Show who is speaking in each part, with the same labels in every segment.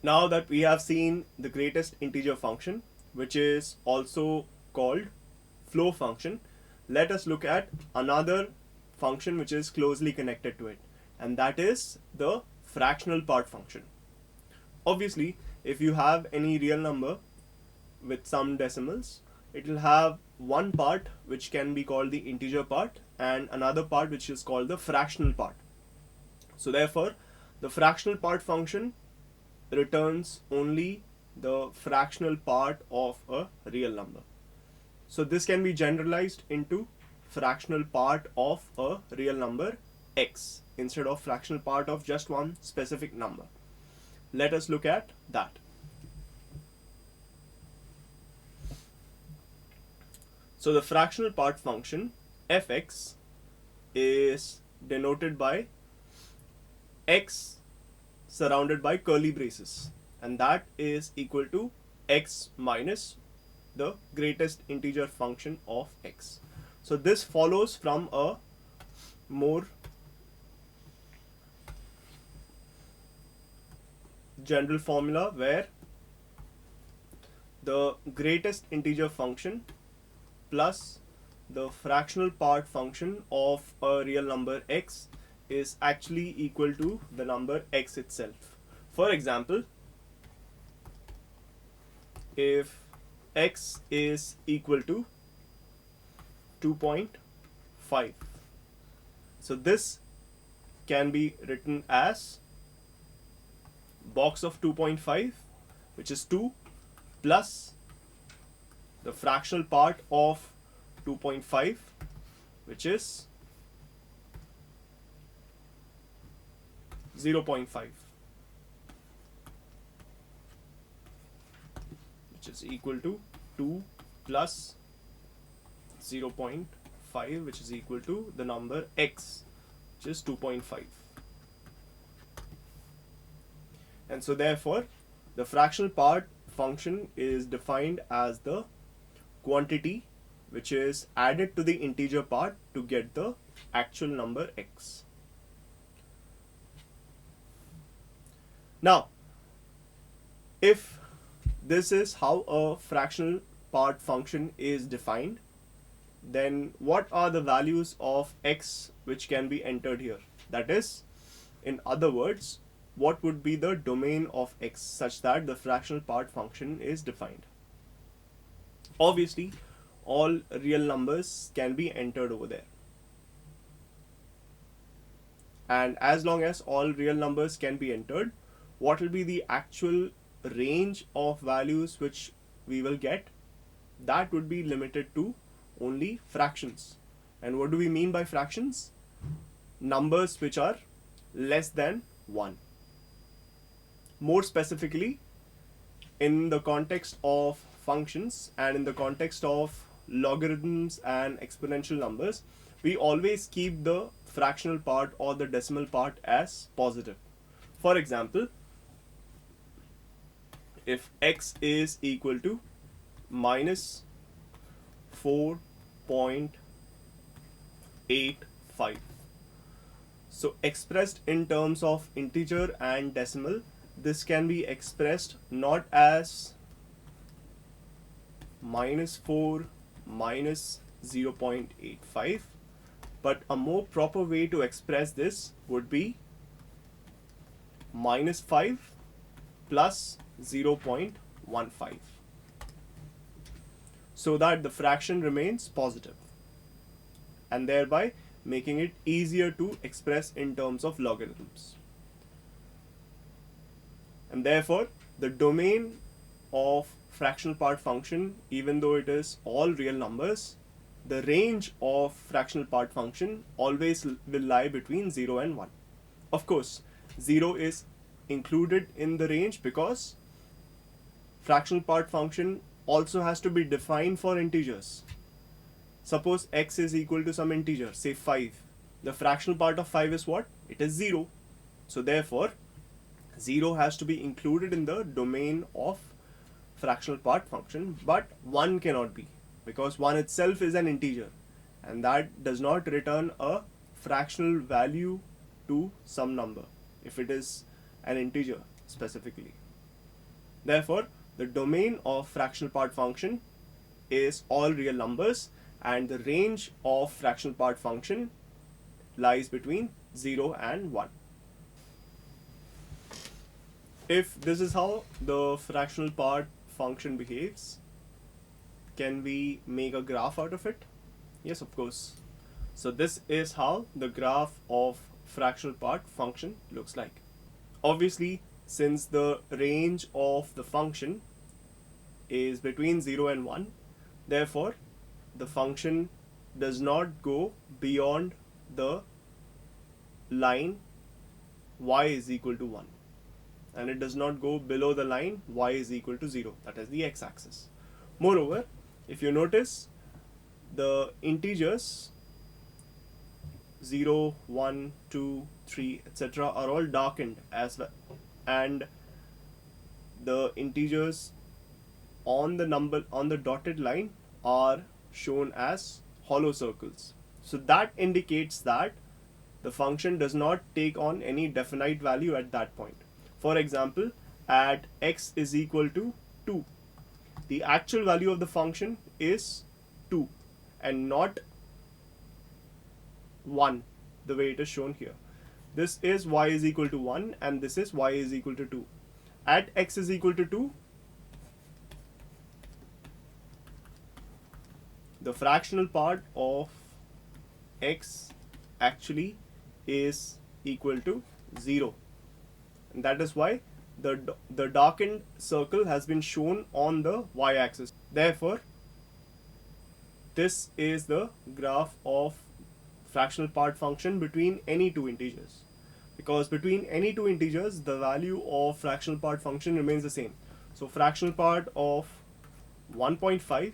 Speaker 1: Now that we have seen the greatest integer function, which is also called flow function, let us look at another function which is closely connected to it, and that is the fractional part function. Obviously, if you have any real number with some decimals, it will have one part which can be called the integer part and another part which is called the fractional part. So therefore, the fractional part function returns only the fractional part of a real number. So this can be generalized into fractional part of a real number x instead of fractional part of just one specific number. Let us look at that. So the fractional part function fx is denoted by x surrounded by curly braces, and that is equal to x minus the greatest integer function of x. So this follows from a more general formula where the greatest integer function plus the fractional part function of a real number x is actually equal to the number x itself. For example, if x is equal to 2.5, so this can be written as box of 2.5, which is 2, plus the fractional part of 2.5, which is 0.5, which is equal to 2 plus 0.5, which is equal to the number x, which is 2.5. And so therefore, the fractional part function is defined as the quantity which is added to the integer part to get the actual number x. Now, if this is how a fractional part function is defined, then what are the values of x which can be entered here? That is, in other words, what would be the domain of x such that the fractional part function is defined? Obviously, all real numbers can be entered over there. And as long as all real numbers can be entered, what will be the actual range of values which we will get? That would be limited to only fractions. And what do we mean by fractions? Numbers which are less than 1. More specifically, in the context of functions and in the context of logarithms and exponential numbers, we always keep the fractional part or the decimal part as positive. For example, if x is equal to minus 4.85, so expressed in terms of integer and decimal, this can be expressed not as minus 4 minus 0.85, but a more proper way to express this would be minus 5 plus 0.15, so that the fraction remains positive, and thereby making it easier to express in terms of logarithms. And therefore, the domain of fractional part function, even though it is all real numbers, the range of fractional part function always will lie between 0 and 1. Of course, 0 is included in the range because fractional part function also has to be defined for integers. Suppose x is equal to some integer, say 5. The fractional part of 5 is what? It is 0. So therefore, 0 has to be included in the domain of fractional part function, but 1 cannot be, because 1 itself is an integer and that does not return a fractional value to some number if it is an integer specifically. Therefore, the domain of fractional part function is all real numbers, and the range of fractional part function lies between 0 and 1. If this is how the fractional part function behaves, can we make a graph out of it? Yes, of course. So this is how the graph of fractional part function looks like. Obviously, since the range of the function is between 0 and 1, therefore the function does not go beyond the line y is equal to 1, and it does not go below the line y is equal to 0, that is the x-axis. Moreover, if you notice, the integers 0, 1, 2, 3, etc. are all darkened as well, and the integers on the dotted line are shown as hollow circles. So that indicates that the function does not take on any definite value at that point. For example, at x is equal to 2, the actual value of the function is 2 and not 1, the way it is shown here. This is y is equal to 1 and this is y is equal to 2. At x is equal to 2, the fractional part of x actually is equal to 0, and that is why the darkened circle has been shown on the y-axis. Therefore, this is the graph of fractional part function between any two integers, because between any two integers the value of fractional part function remains the same. So fractional part of 1.5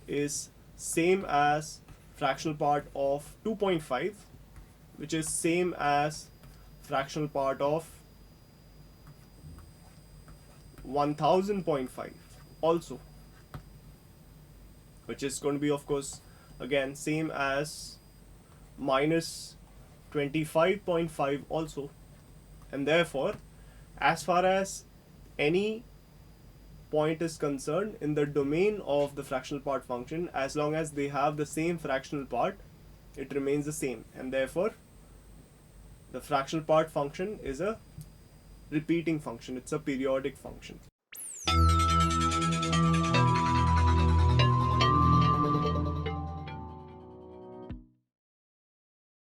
Speaker 1: is same as fractional part of 2.5, which is same as fractional part of 1000.5 also, which is going to be, of course, again same as minus 25.5 also. And therefore, as far as any point is concerned in the domain of the fractional part function, as long as they have the same fractional part, it remains the same, and therefore the fractional part function is a repeating function, it's a periodic function.